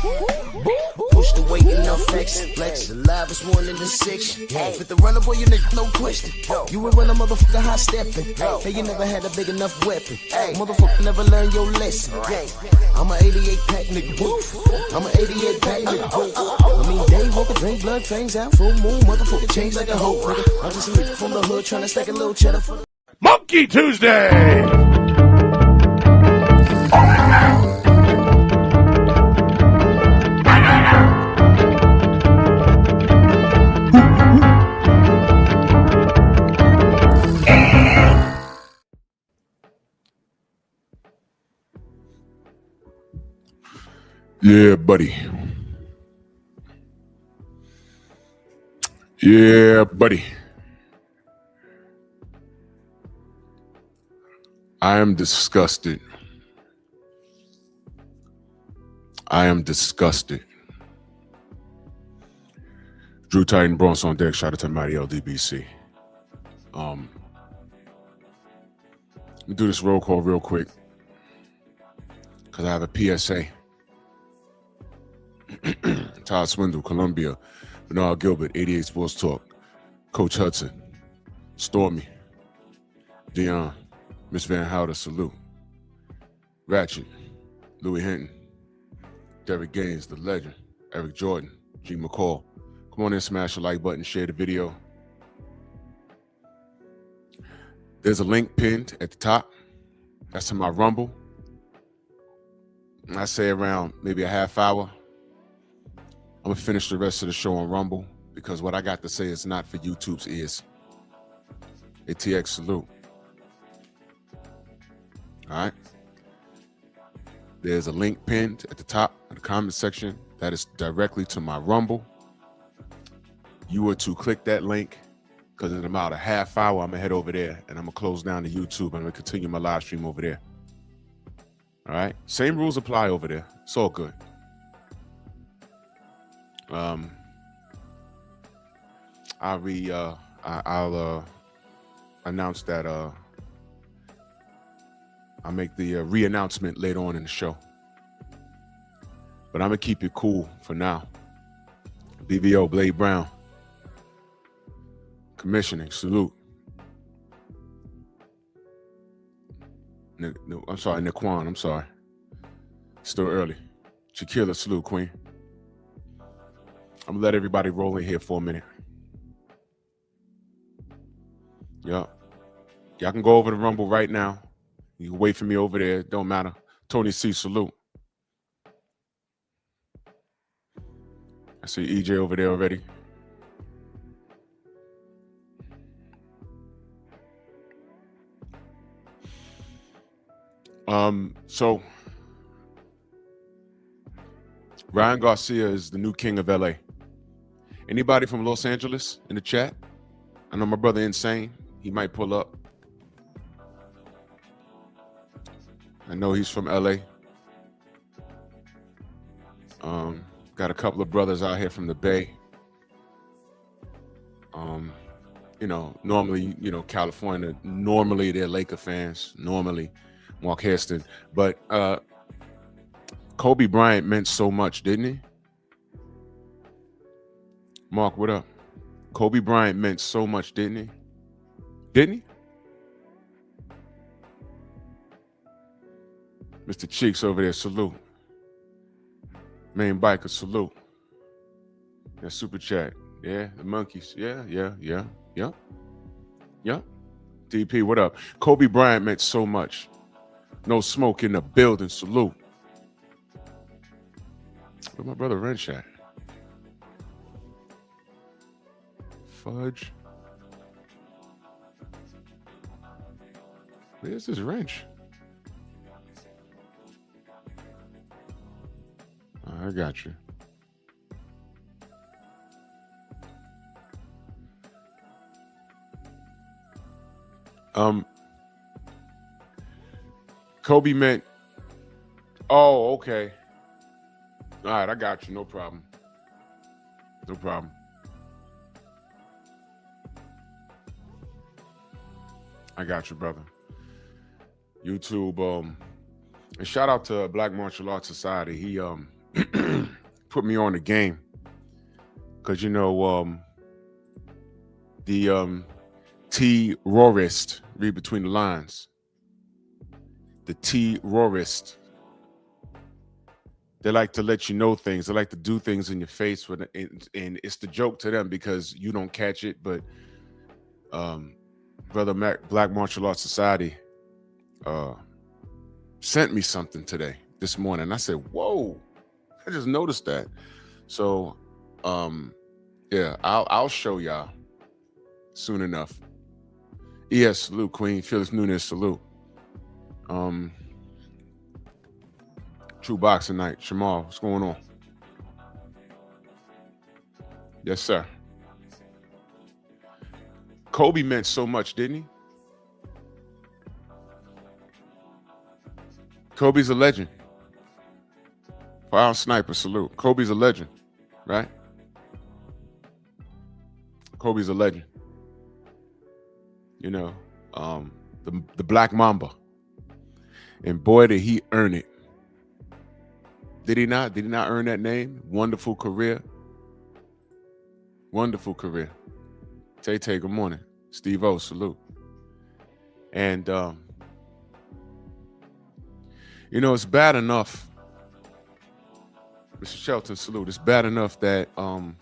Push the weight enough flex. Flex alive is 1 in the 6. Fit the runner, boy, you nigga, no question. You would run a motherfucker high stepping. Hey, you never had a big enough weapon. Motherfucker never learned your lesson. I'm a 88 pack nigga. I'm a 88 pack nigga. I mean, day walker, drink blood, fangs out, full moon, motherfucker change like a hoe, nigga. I'm just a nigga from the hood trying to stack a little cheddar for the Monkey Tuesday! Yeah, buddy. Yeah, buddy. I am disgusted. I am disgusted. Drew Titan Bronx on deck. Shout out to Mighty LDBC. Let me do this roll call real quick because I have a PSA. Todd Swindle, Columbia, Bernard Gilbert, 88 Sports Talk, Coach Hudson, Stormy, Dion, Miss Van Houder, salute, Ratchet, Louis Hinton, Derek Gaines, the legend, Eric Jordan, G. McCall. Come on in, smash the like button, share the video. There's a link pinned at the top. That's to my Rumble. I say around maybe a half hour. I'm going to finish the rest of the show on Rumble because what I got to say is not for YouTube's ears. ATX salute. All right. There's a link pinned at the top of the comment section that is directly to my Rumble. You were to click that link because in about a half hour, I'm going to head over there and I'm going to close down the YouTube and I'm going to continue my live stream over there. All right. Same rules apply over there. It's all good. I'll announce that I'll make the re-announcement later on in the show. But I'm gonna keep it cool for now. BBO Blade Brown. Commissioning, salute. I'm sorry, Naquan, I'm sorry. Still early. Shaquilla, salute, Queen. I'm gonna let everybody roll in here for a minute. Yeah. Y'all can go over the Rumble right now. You can wait for me over there. Don't matter. Tony C, salute. I see EJ over there already. So Ryan Garcia is the new king of LA. Anybody from Los Angeles in the chat? I know my brother Insane. He might pull up. I know he's from LA. Got a couple of brothers out here from the Bay. You know, normally, you know, California, normally they're Laker fans. Normally, Mark Hairston. But Kobe Bryant meant so much, didn't he? Mark, what up? Kobe Bryant meant so much, didn't he? Didn't he? Mr. Cheeks over there, salute. Main biker, salute. Yeah, super chat. Yeah, the monkeys. Yeah. DP, what up? Kobe Bryant meant so much. No smoke in the building, salute. Where's my brother Wrench at? Fudge. Where's this Wrench? I got you. Kobe meant, oh, okay. All right, I got you. No problem. No problem. I got you, brother. YouTube, and shout out to Black Martial Arts Society. He put me on the game. Because, you know, the terrorist, read between the lines. The terrorist. They like to let you know things. They like to do things in your face, and it's the joke to them because you don't catch it. But Brother Mac, Black Martial Arts Society sent me something this morning. I said, whoa, I just noticed that. So, yeah, I'll show y'all soon enough. Yes, salute, Queen. Phyllis Nunes, salute. True Boxing Night. Shamal, what's going on? Yes, sir. Kobe meant so much, didn't he? Kobe's a legend. Fire sniper, salute. Kobe's a legend, right? Kobe's a legend. You know, the Black Mamba. And boy, did he earn it. Did he not? Did he not earn that name? Wonderful career. Wonderful career. Tay, good morning. Steve O, salute. And, you know, it's bad enough. Mr. Shelton, salute. It's bad enough that a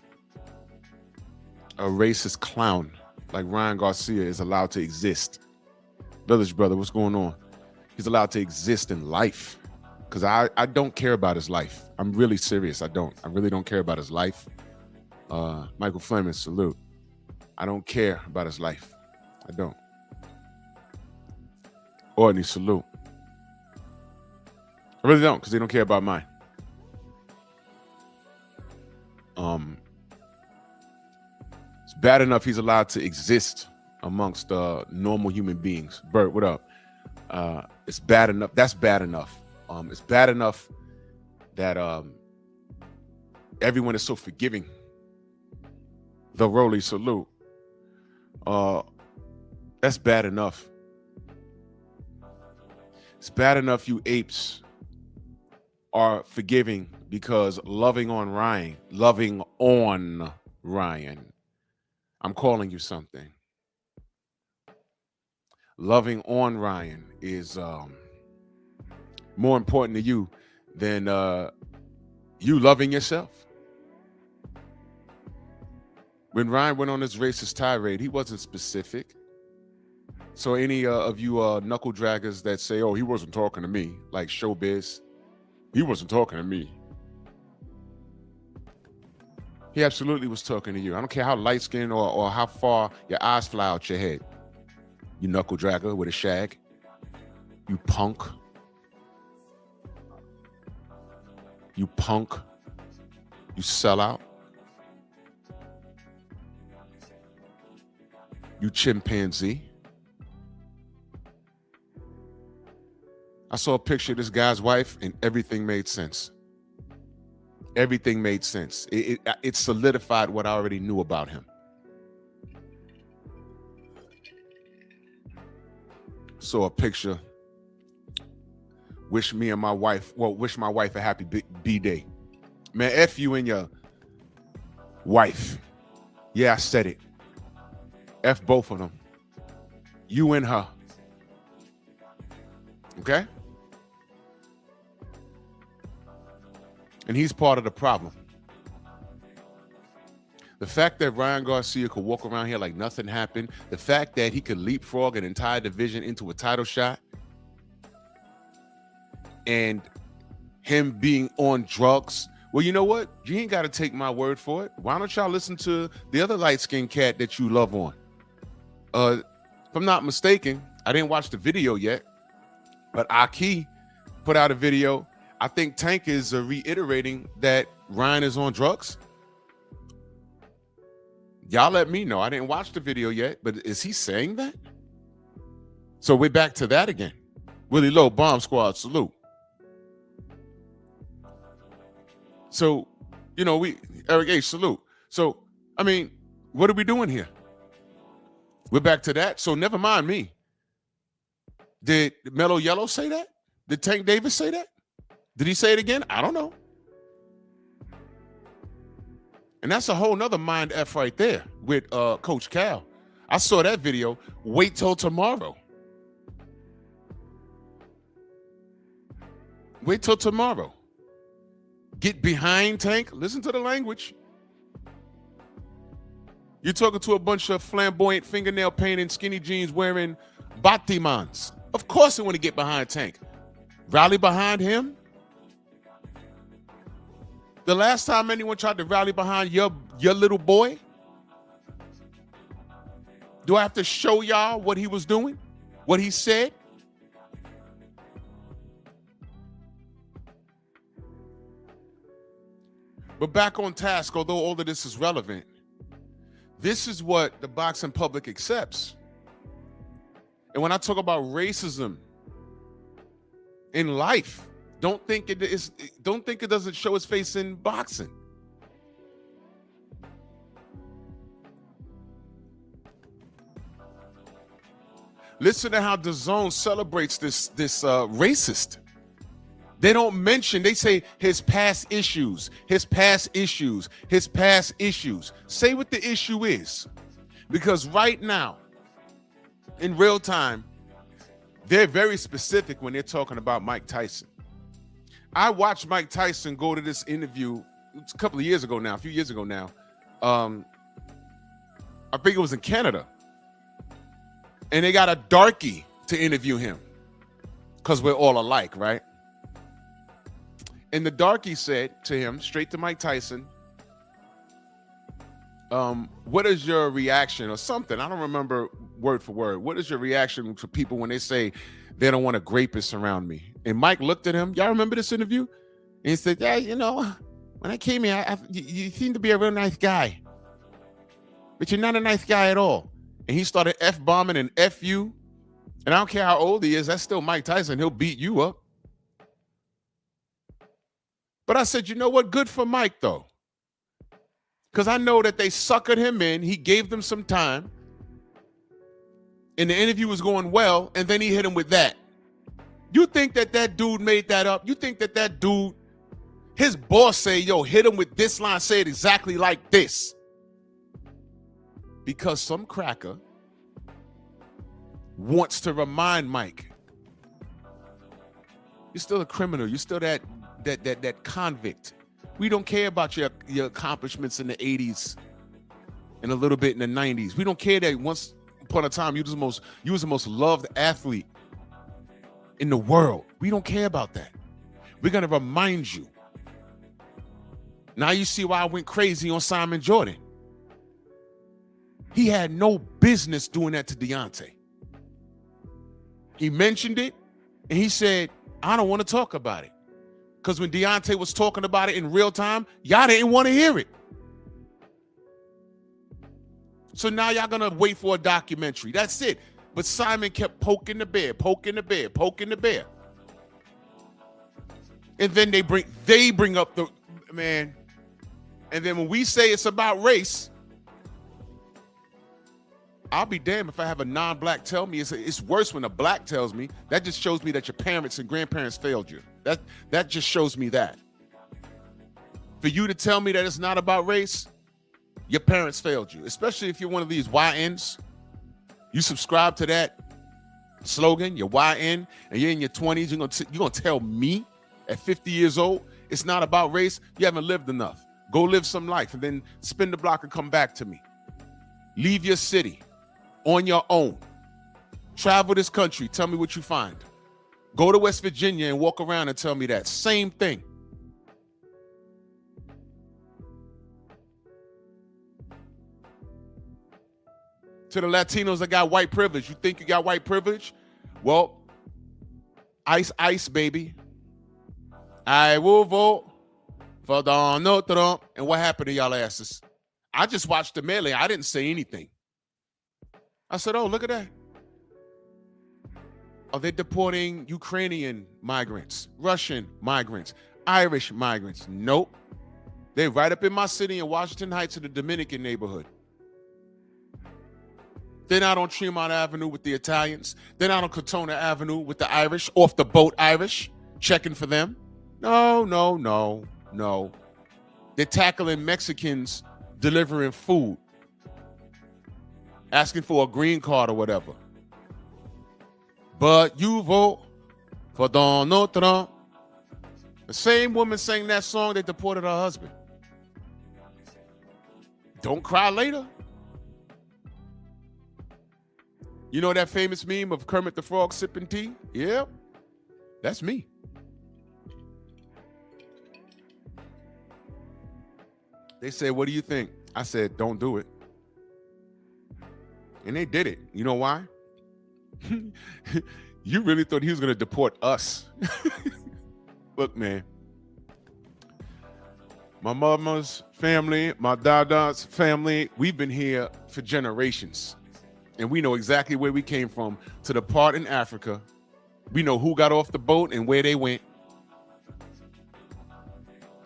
racist clown like Ryan Garcia is allowed to exist. Village brother, what's going on? He's allowed to exist in life. Because I don't care about his life. I'm really serious. I really don't care about his life. Michael Fleming, salute. I don't care about his life. I don't. Ordney, salute. I really don't, because they don't care about mine. It's bad enough he's allowed to exist amongst normal human beings. Bert, what up? It's bad enough. That's bad enough. It's bad enough that everyone is so forgiving. The Rolly, salute. That's bad enough. It's bad enough you apes are forgiving because loving on Ryan, I'm calling you something. Loving on Ryan is more important to you than you loving yourself. When Ryan went on his racist tirade, he wasn't specific. So any of you knuckle draggers that say, oh, he wasn't talking to me, like Showbiz, he wasn't talking to me. He absolutely was talking to you. I don't care how light-skinned or how far your eyes fly out your head. You knuckle dragger with a shag. You punk. You punk. You sellout. You chimpanzee. I saw a picture of this guy's wife and everything made sense. Everything made sense. It solidified what I already knew about him. Saw a picture. Wish my wife a happy B-Day. Man, F you and your wife. Yeah, I said it. F both of them. You and her. Okay? And he's part of the problem. The fact that Ryan Garcia could walk around here like nothing happened, the fact that he could leapfrog an entire division into a title shot, and him being on drugs. Well, you know what? You ain't got to take my word for it. Why don't y'all listen to the other light-skinned cat that you love on? If I'm not mistaken, I didn't watch the video yet, but Aki put out a video. I think Tank is reiterating that Ryan is on drugs. Y'all let me know. I didn't watch the video yet, but is he saying that? So we're back to that again. Willie Lowe, Bomb Squad, salute. So, you know, Eric H, salute. So, I mean, what are we doing here? We're back to that. So never mind me. Did Mellow Yellow say that? Did Tank Davis say that? Did he say it again? I don't know. And that's a whole nother mind F right there with Coach Cal. I saw that video. Wait till tomorrow. Wait till tomorrow. Get behind Tank. Listen to the language. You're talking to a bunch of flamboyant fingernail painting, skinny jeans wearing batimans. Of course they want to get behind Tank. Rally behind him? The last time anyone tried to rally behind your little boy? Do I have to show y'all what he was doing? What he said? But back on task, although all of this is relevant, this is what the boxing public accepts. And when I talk about racism in life, don't think it doesn't show its face in boxing. Listen to how DAZN celebrates this racist. They don't mention, they say his past issues, his past issues, his past issues. Say what the issue is. Because right now, in real time, they're very specific when they're talking about Mike Tyson. I watched Mike Tyson go to this interview a couple of years ago now, a few years ago now. I think it was in Canada. And they got a darkie to interview him because we're all alike, right? And the darkie said to him, straight to Mike Tyson, what is your reaction or something? I don't remember word for word. What is your reaction to people when they say they don't want a rapist around me? And Mike looked at him. Y'all remember this interview? And he said, yeah, you know, when I came here, you seem to be a real nice guy. But you're not a nice guy at all. And he started F-bombing and F you. And I don't care how old he is. That's still Mike Tyson. He'll beat you up. But I said, you know what? Good for Mike, though. Because I know that they suckered him in. He gave them some time. And the interview was going well. And then he hit him with that. You think that that dude made that up? You think that that dude, his boss say, yo, hit him with this line, say it exactly like this. Because some cracker wants to remind Mike, you're still a criminal. You're still that convict. We don't care about your accomplishments in the 80s and a little bit in the 90s. We don't care that once upon a time you was the most loved athlete in the world. We don't care about that. We're gonna remind you. Now you see why I went crazy on Simon Jordan. He had no business doing that to Deontay. He mentioned it and he said, I don't want to talk about it. Because when Deontay was talking about it in real time, y'all didn't want to hear it. So now y'all gonna wait for a documentary. That's it. But Simon kept poking the bear, poking the bear, poking the bear. And then they bring up the man. And then when we say it's about race, I'll be damned if I have a non-black tell me. It's worse when a black tells me. That just shows me that your parents and grandparents failed you. That just shows me that. For you to tell me that it's not about race, your parents failed you. Especially if you're one of these YNs. You subscribe to that slogan, you're YN, and you're in your 20s, you're gonna tell me at 50 years old, it's not about race. You haven't lived enough. Go live some life and then spin the block and come back to me. Leave your city. On your own. Travel this country. Tell me what you find. Go to West Virginia and walk around and tell me that. Same thing. To the Latinos that got white privilege. You think you got white privilege? Well, ice, ice, baby. I will vote for Donald Trump. And what happened to y'all asses? I just watched the melee. I didn't say anything. I said, oh, look at that. Are they deporting Ukrainian migrants, Russian migrants, Irish migrants? Nope. They're right up in my city in Washington Heights in the Dominican neighborhood. They're not on Tremont Avenue with the Italians. They're not on Katona Avenue with the Irish, off the boat Irish, checking for them. No, no, no, no. They're tackling Mexicans delivering food, asking for a green card or whatever. But you vote for Donald Trump. The same woman sang that song that deported her husband. Don't cry later. You know that famous meme of Kermit the Frog sipping tea? Yep, that's me. They said, what do you think? I said, don't do it. And they did it. You know why? You really thought he was going to deport us. Look, man. My mama's family, my dada's family, we've been here for generations. And we know exactly where we came from to the part in Africa. We know who got off the boat and where they went.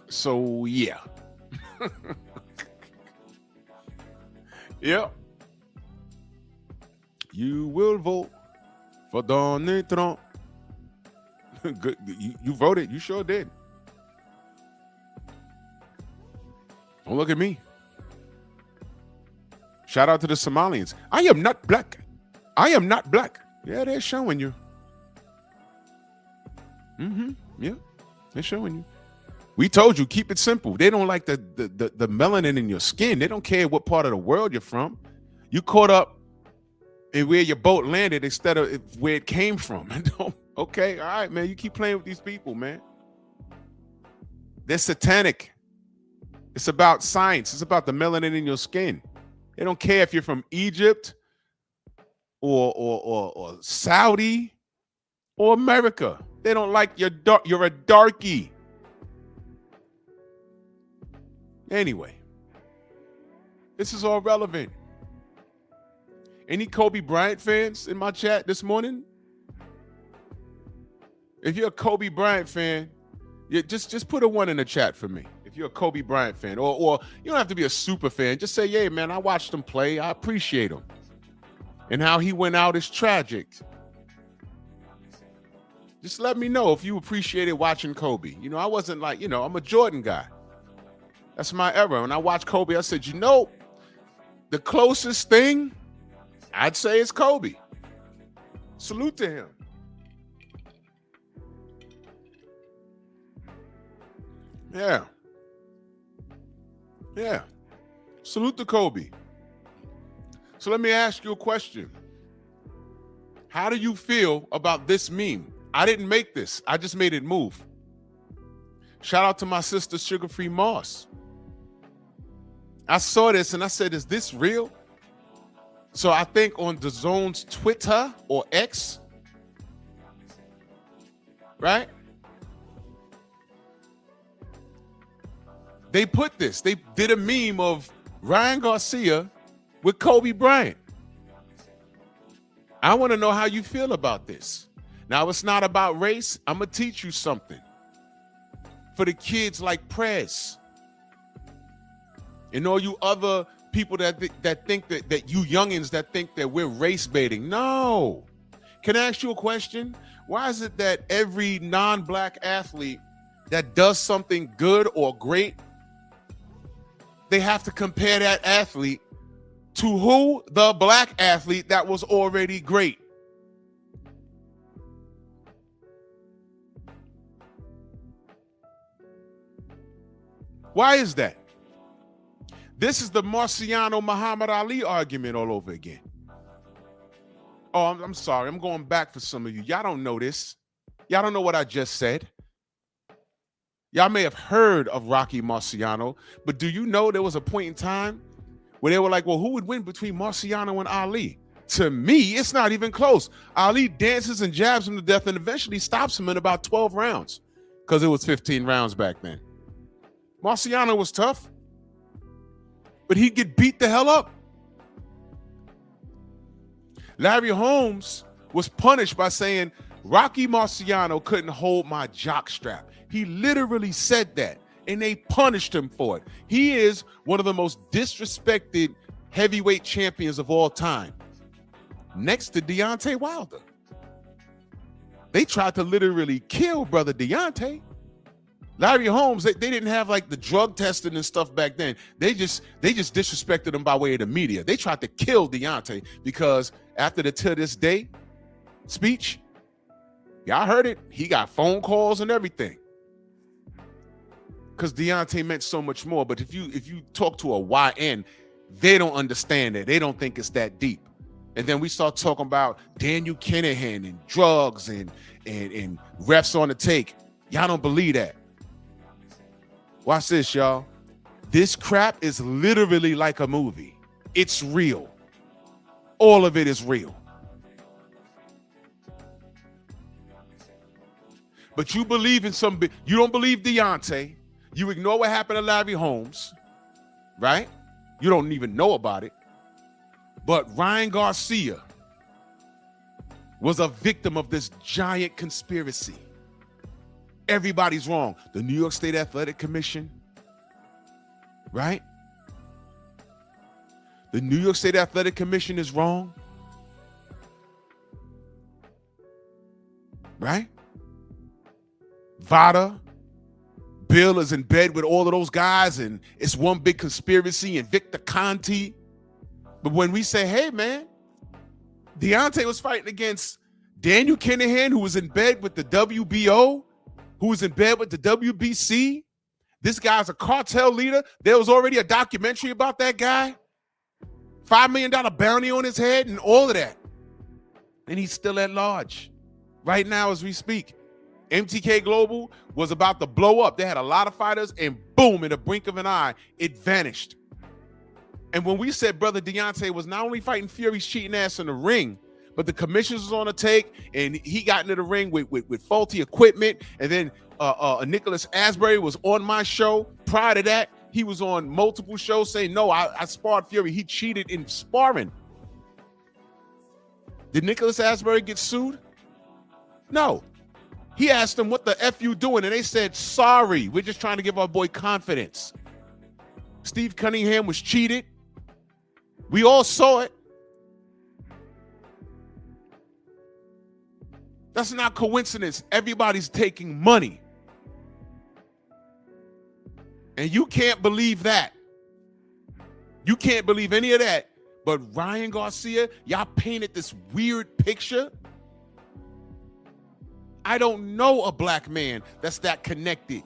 So, yeah. Yep. You will vote for Donald Trump. Good. You voted. You sure did. Don't look at me. Shout out to the Somalians. I am not black. I am not black. Yeah, they're showing you. Yeah, they're showing you. We told you, keep it simple. They don't like the melanin in your skin. They don't care what part of the world you're from. You caught up in where your boat landed instead of where it came from. Okay, all right, man. You keep playing with these people, man. They're satanic. It's about science. It's about the melanin in your skin. They don't care if you're from Egypt or Saudi or America. They don't like you're a darkie. Anyway, this is all relevant. Any Kobe Bryant fans in my chat this morning? If you're a Kobe Bryant fan, just put a 1 in the chat for me. If you're a Kobe Bryant fan, or you don't have to be a super fan. Just say, yeah, man, I watched him play. I appreciate him. And how he went out is tragic. Just let me know if you appreciated watching Kobe. You know, I wasn't like, I'm a Jordan guy. That's my era. When I watched Kobe, I said, the closest thing I'd say is Kobe. Salute to him. Yeah. Salute to Kobe. So let me ask you a question. How do you feel about this meme? I didn't make this. I just made it move. Shout out to my sister, Sugar Free Moss. I saw this and I said, is this real? So I think on the Zone's Twitter or X, right? They put this. They did a meme of RYAN GARCIA with Kobe Bryant. I want to know how you feel about this. Now, it's not about race. I'm going to teach you something. For the kids like Prez and all you other people that think that you youngins that think that we're race baiting. No. Can I ask you a question? Why is it that every non-black athlete that does something good or great, they have to compare that athlete to who? The black athlete that was already great. Why is that? This is the Marciano Muhammad Ali argument all over again. Oh, I'm sorry. I'm going back for some of you. Y'all don't know this. Y'all don't know what I just said. Y'all may have heard of Rocky Marciano, but do you know there was a point in time where they were like, well, who would win between Marciano and Ali? To me, it's not even close. Ali dances and jabs him to death and eventually stops him in about 12 rounds because it was 15 rounds back then. Marciano was tough, but he'd get beat the hell up. Larry Holmes was punished by saying, Rocky Marciano couldn't hold my jockstrap. He literally said that, and they punished him for it. He is one of the most disrespected heavyweight champions of all time, next to Deontay Wilder. They tried to literally kill brother Deontay. Larry Holmes, they didn't have like the drug testing and stuff back then. They just disrespected him by way of the media. They tried to kill Deontay because after the To This Day speech, y'all heard it. He got phone calls and everything. Because Deontay meant so much more. But if you talk to a YN, they don't understand it. They don't think it's that deep. And then we start talking about Daniel Kinahan and drugs and refs on the take. Y'all don't believe that. Watch this, y'all. This crap is literally like a movie. It's real. All of it is real. But you believe in you don't believe Deontay. You ignore what happened to Larry Holmes, right? You don't even know about it. But RYAN GARCIA was a victim of this giant conspiracy. Everybody's wrong. The New York State Athletic Commission, right? The New York State Athletic Commission is wrong, right? Vada, Bill is in bed with all of those guys and it's one big conspiracy, and Victor Conti. But when we say, hey, man, Deontay was fighting against Daniel Kinahan, who was in bed with the WBO, who was in bed with the WBC. This guy's a cartel leader. There was already a documentary about that guy. $5 million bounty on his head and all of that. And he's still at large right now as we speak. MTK Global was about to blow up. They had a lot of fighters, and boom, in the blink of an eye, it vanished. And when we said brother Deontay was not only fighting Fury's cheating ass in the ring, but the commissioners was on the take, and he got into the ring with faulty equipment. And then Nicholas Asbury was on my show. Prior to that, he was on multiple shows saying, no, I sparred Fury. He cheated in sparring. Did Nicholas Asbury get sued? No. He asked them, what the F you doing? And they said, sorry, we're just trying to give our boy confidence. Steve Cunningham was cheated. We all saw it. That's not coincidence. Everybody's taking money. And you can't believe that. You can't believe any of that. But RYAN GARCIA, y'all painted this weird picture. I don't know a black man that's that connected,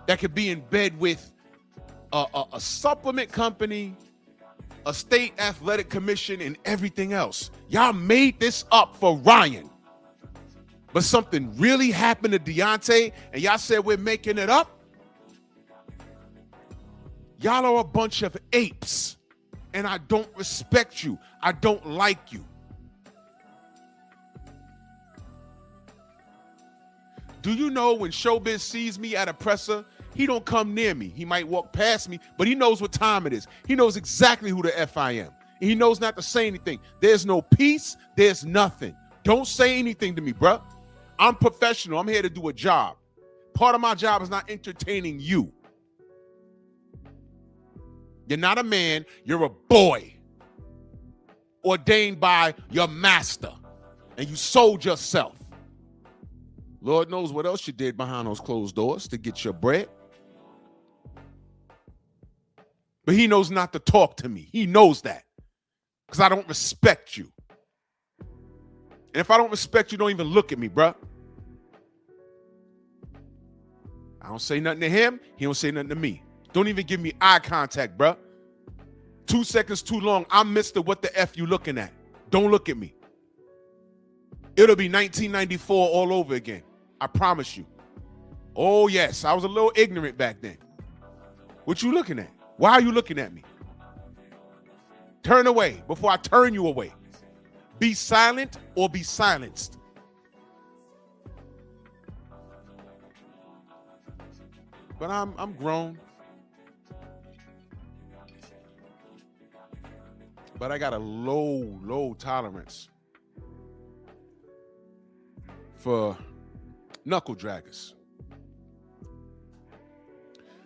that could be in bed with a supplement company, a state athletic commission, and everything else. Y'all made this up for RYAN. But something really happened to Deontay, and y'all said we're making it up? Y'all are a bunch of apes, and I don't respect you. I don't like you. Do you know when Showbiz sees me at a presser, he don't come near me. He might walk past me, but he knows what time it is. He knows exactly who the F I am. And he knows not to say anything. There's no peace. There's nothing. Don't say anything to me, bruh. I'm professional. I'm here to do a job. Part of my job is not entertaining you. You're not a man. You're a boy ordained by your master, and you sold yourself. Lord knows what else you did behind those closed doors to get your bread. But he knows not to talk to me. He knows that because I don't respect you. And if I don't respect you, don't even look at me, bruh. I don't say nothing to him. He don't say nothing to me. Don't even give me eye contact, bruh. 2 seconds too long. I'm Mr. What the F you looking at? Don't look at me. It'll be 1994 all over again. I promise you. Oh, yes. I was a little ignorant back then. What you looking at? Why are you looking at me? Turn away before I turn you away. Be silent or be silenced. But I'm grown. But I got a low tolerance for knuckle draggers.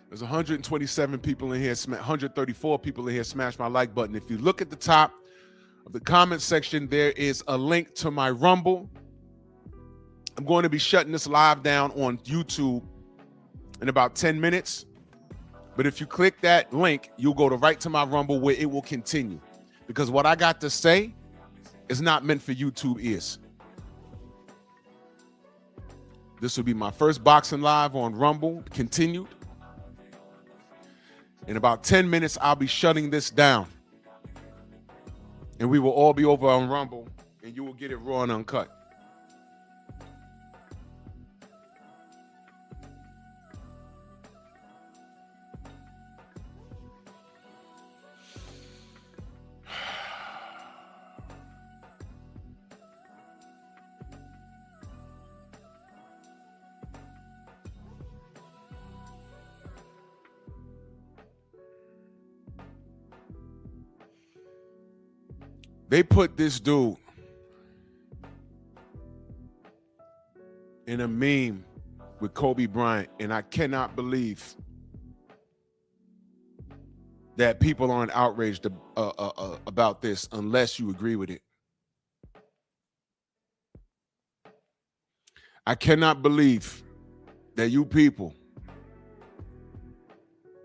There's 127 people in here, 134 people in here smash my like button. If you look at the top of the comment section, there is a link to my Rumble. I'm going to be shutting this live down on YouTube in about 10 minutes. But if you click that link, you'll go right to my Rumble where it will continue. Because what I got to say is not meant for YouTube ears. This will be my first boxing live on Rumble, continued. In about 10 minutes, I'll be shutting this down. And we will all be over on Rumble, and you will get it raw and uncut. They put this dude in a meme with Kobe Bryant, and I cannot believe that people aren't outraged about this unless you agree with it. I cannot believe that you people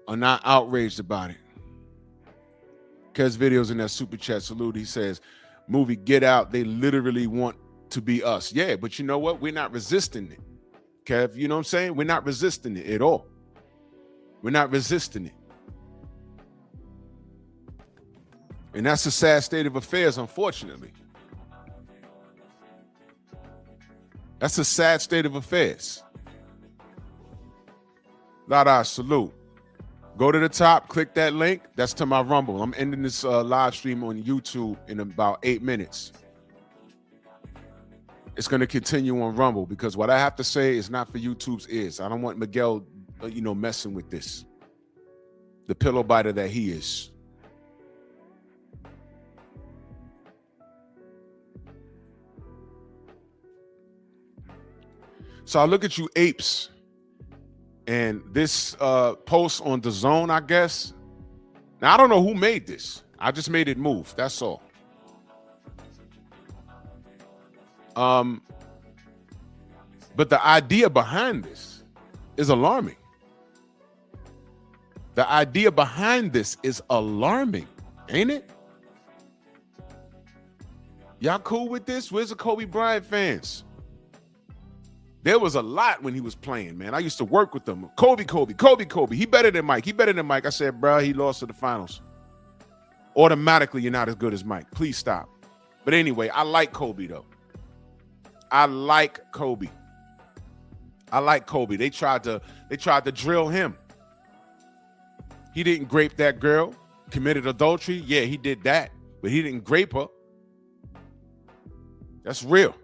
are not outraged about it. Kez videos in that super chat salute. He says, movie Get Out, they literally want to be us. Yeah, but you know what? We're not resisting it. Kev, you know what I'm saying? We're not resisting it at all. We're not resisting it. And that's a sad state of affairs, unfortunately. That's a sad state of affairs. Lada, salute. Go to the top, click that link. That's to my Rumble. I'm ending this live stream on YouTube in about 8 minutes. It's going to continue on Rumble because what I have to say is not for YouTube's ears. I don't want Miguel, messing with this. The pillow biter that he is. So I look at you apes. And this post on the Zone, I guess. Now, I don't know who made this. I just made it move. That's all. But the idea behind this is alarming. The idea behind this is alarming, ain't it? Y'all cool with this? Where's the Kobe Bryant fans? There was a lot when he was playing, man. I used to work with them. Kobe. He better than Mike. I said, bro, he lost to the finals. Automatically, you're not as good as Mike. Please stop. But anyway, I like Kobe, though. I like Kobe. They tried to drill him. He didn't grape that girl. Committed adultery. Yeah, he did that. But he didn't grape her. That's real.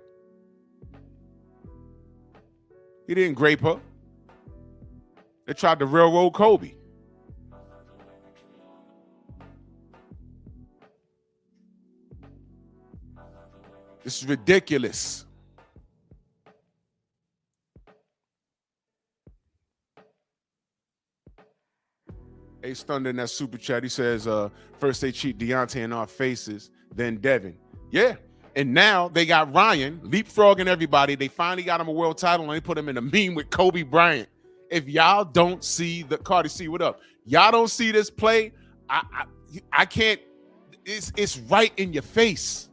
He didn't grape her. They tried to railroad Kobe. This is ridiculous. Ace Thunder in that super chat, he says, first they cheat Deontay in our faces, then Devin. Yeah. And now they got Ryan leapfrogging everybody. They finally got him a world title, and they put him in a meme with Kobe Bryant. If y'all don't see the Cardi C, what up? Y'all don't see this play? I can't. It's right in your face.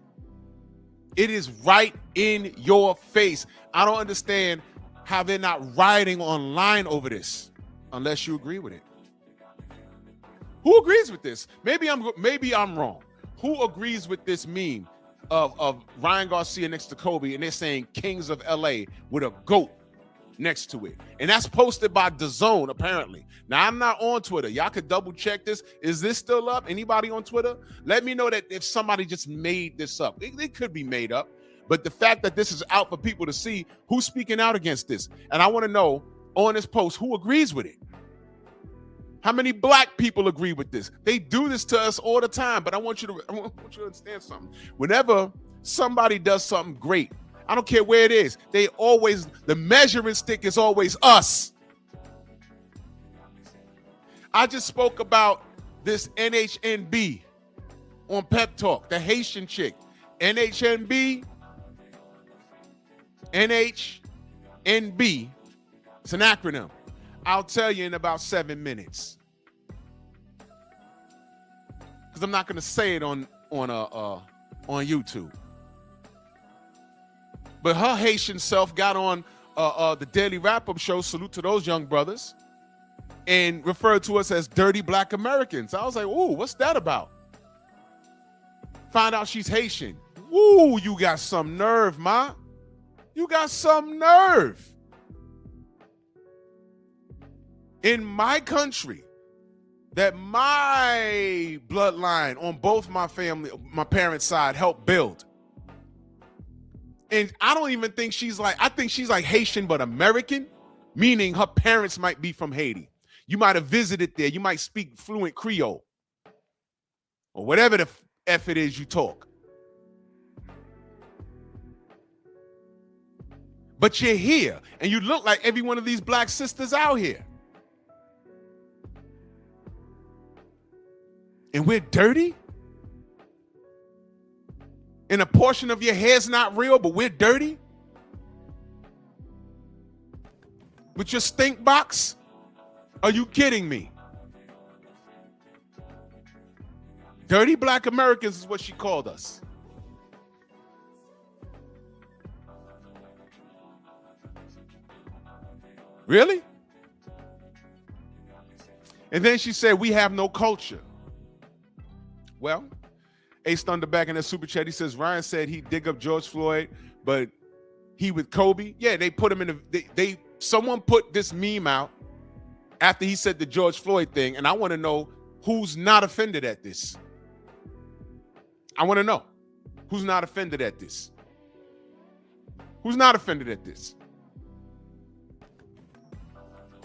It is right in your face. I don't understand how they're not rioting online over this, unless you agree with it. Who agrees with this? Maybe I'm wrong. Who agrees with this meme of Ryan Garcia next to Kobe, and they're saying Kings of LA with a GOAT next to it? And that's posted by DAZN, apparently. Now, I'm not on Twitter. Y'all could double check this. Is this still up? Anybody on Twitter? Let me know that if somebody just made this up. It could be made up. But the fact that this is out for people to see, who's speaking out against this? And I want to know on this post, who agrees with it? How many black people agree with this? They do this to us all the time, but I want you to understand something. Whenever somebody does something great, I don't care where it is, the measuring stick is always us. I just spoke about this NHNB on Pep Talk, the Haitian chick. NHNB, it's an acronym. I'll tell you in about 7 minutes. Because I'm not going to say it on YouTube. But her Haitian self got on the Daily Wrap-Up show, salute to those young brothers, and referred to us as dirty black Americans. I was like, ooh, what's that about? Find out she's Haitian. Woo, you got some nerve, ma. You got some nerve. In my country, that my bloodline on both my parents' side helped build. And I don't even think I think she's like Haitian but American, meaning her parents might be from Haiti. You might have visited there. You might speak fluent Creole or whatever the F it is you talk. But you're here, and you look like every one of these black sisters out here. And we're dirty? And a portion of your hair's not real, but we're dirty? With your stink box? Are you kidding me? Dirty black Americans is what she called us. Really? And then she said, we have no culture. Well, Ace Thunderback in that super chat, he says, Ryan said he'd dig up George Floyd, but he with Kobe. Yeah, they put him in someone put this meme out after he said the George Floyd thing, and I want to know who's not offended at this. I want to know who's not offended at this. Who's not offended at this?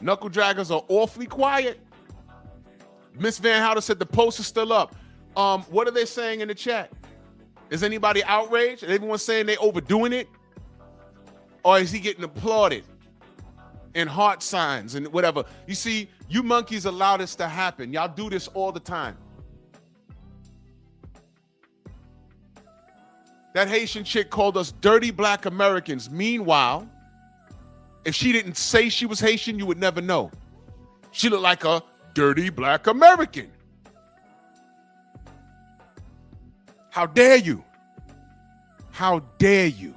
Knuckle draggers are awfully quiet. Miss Van Houder said the post is still up. What are they saying in the chat? Is anybody outraged? Is everyone saying they overdoing it? Or is he getting applauded and heart signs and whatever? You see, you monkeys allow this to happen. Y'all do this all the time. That Haitian chick called us dirty black Americans. Meanwhile, if she didn't say she was Haitian, you would never know. She looked like a dirty black American. How dare you? How dare you?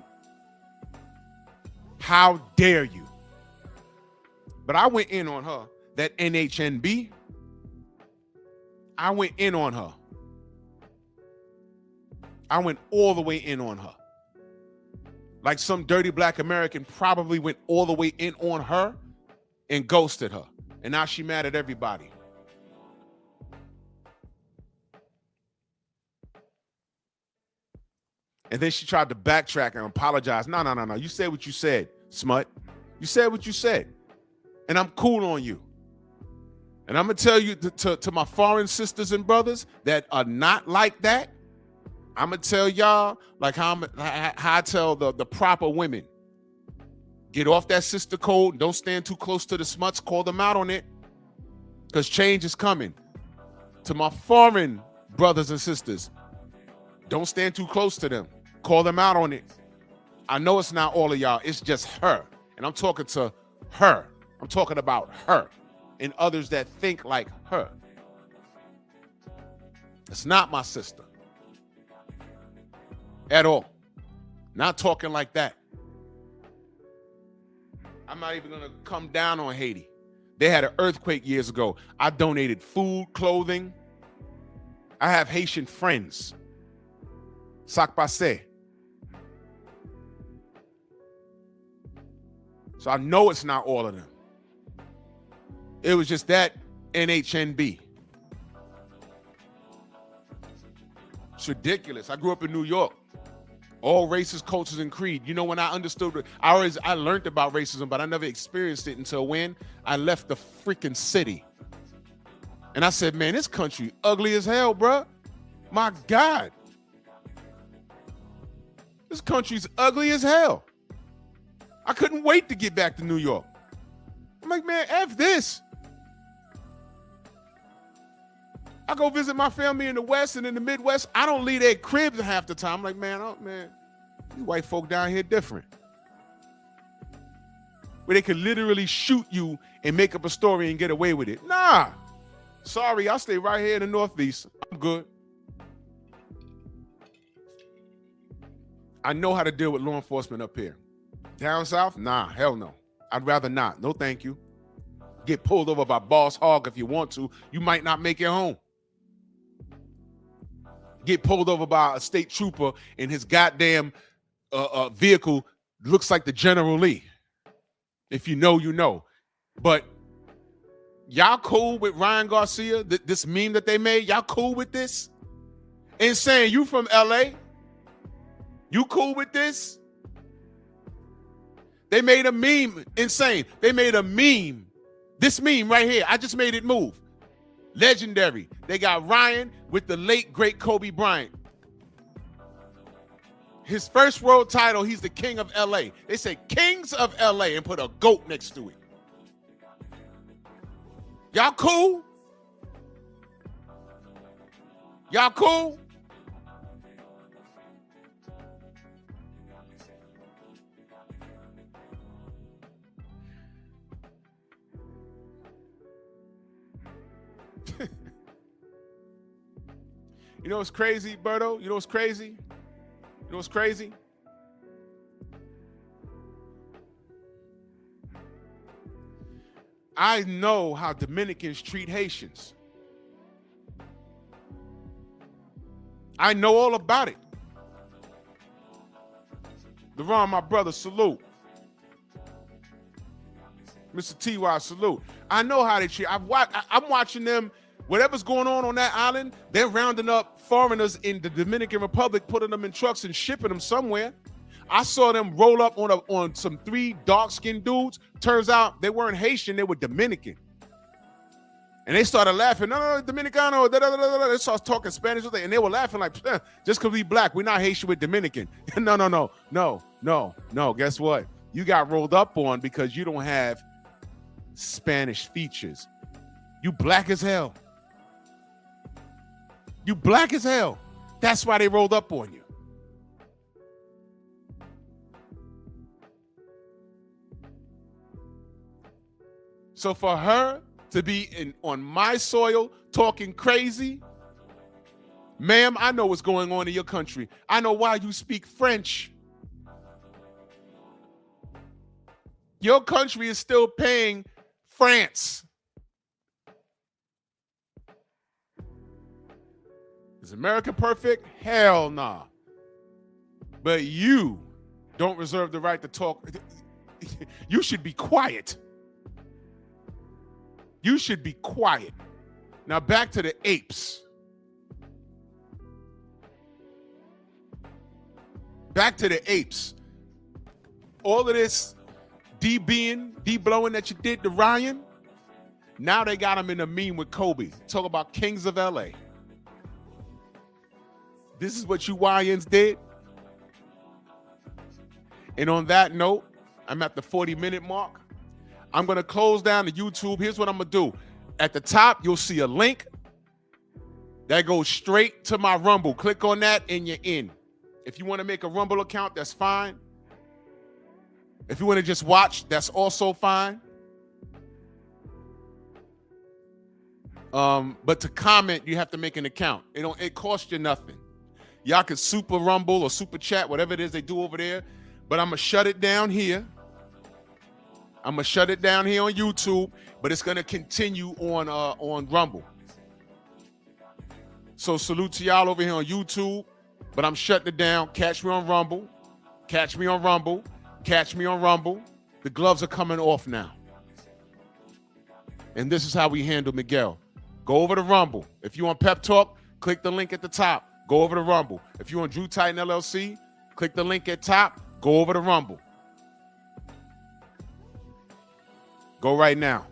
How dare you? But I went in on her, that NHNB. I went in on her. I went all the way in on her. Like some dirty black American probably went all the way in on her and ghosted her. And now she mad at everybody. And then she tried to backtrack and apologize. No. You said what you said, smut. You said what you said. And I'm cool on you. And I'm going to tell you to my foreign sisters and brothers that are not like that, I'm going to tell y'all like how I tell the proper women. Get off that sister code. Don't stand too close to the smuts. Call them out on it. Because change is coming. To my foreign brothers and sisters, don't stand too close to them. Call them out on it. I know it's not all of y'all. It's just her. And I'm talking to her. I'm talking about her and others that think like her. It's not my sister. At all. Not talking like that. I'm not even going to come down on Haiti. They had an earthquake years ago. I donated food, clothing. I have Haitian friends. Sac passe. So I know it's not all of them. It was just that NHNB. It's ridiculous. I grew up in New York. All races, cultures, and creed. You know, when I understood, I learned about racism, but I never experienced it until when I left the freaking city. And I said, man, this country ugly as hell, bruh. My God. This country's ugly as hell. I couldn't wait to get back to New York. I'm like, man, F this. I go visit my family in the West and in the Midwest. I don't leave their cribs half the time. I'm like, man, you white folk down here different. where they could literally shoot you and make up a story and get away with it. Nah. Sorry, I'll stay right here in the Northeast. I'm good. I know how to deal with law enforcement up here. Down south? Nah, hell no. I'd rather not. No, thank you. Get pulled over by Boss Hogg if you want to. You might not make it home. Get pulled over by a state trooper and his goddamn vehicle looks like the General Lee. If you know, you know. But y'all cool with Ryan Garcia, this meme that they made? Y'all cool with this? Insane, you from LA? You cool with this? They made a meme. Insane. They made a meme. This meme right here. I just made it move. Legendary. They got Ryan with the late, great Kobe Bryant. His first world title, he's the king of LA. They said kings of LA and put a goat next to it. Y'all cool? Y'all cool? You know what's crazy, Berto? You know what's crazy? You know what's crazy? I know how Dominicans treat Haitians. I know all about it. LeRon, my brother, salute. Mr. T.Y., salute. I know how they treat. I'm watching them. Whatever's going on that island, they're rounding up foreigners in the Dominican Republic, putting them in trucks and shipping them somewhere. I saw them roll up on some 3 dark-skinned dudes. Turns out they weren't Haitian, they were Dominican. And they started laughing. No, Dominicano. They started talking Spanish, and they were laughing like, just because we black, we're not Haitian, we're Dominican. No. Guess what? You got rolled up on because you don't have Spanish features. You black as hell. You black as hell. That's why they rolled up on you. So for her to be on my soil talking crazy, ma'am, I know what's going on in your country. I know why you speak French. Your country is still paying France. Is America perfect? Hell nah. But you don't reserve the right to talk. You should be quiet. You should be quiet. Now back to the apes. Back to the apes. All of this D-blowing that you did to Ryan, now they got him in a meme with Kobe. Talk about kings of LA. This is what you YNs did. And on that note, I'm at the 40-minute mark. I'm going to close down the YouTube. Here's what I'm going to do. At the top, you'll see a link that goes straight to my Rumble. Click on that and you're in. If you want to make a Rumble account, that's fine. If you want to just watch, that's also fine. But to comment, you have to make an account. It costs you nothing. Y'all can super Rumble or super chat, whatever it is they do over there. But I'm going to shut it down here. I'm going to shut it down here on YouTube, but it's going to continue on Rumble. So salute to y'all over here on YouTube, but I'm shutting it down. Catch me on Rumble. Catch me on Rumble. Catch me on Rumble. The gloves are coming off now. And this is how we handle Miguel. Go over to Rumble. If you want Pep Talk, click the link at the top. Go over to Rumble. If you want Drew Titan LLC, click the link at top. Go over to Rumble. Go right now.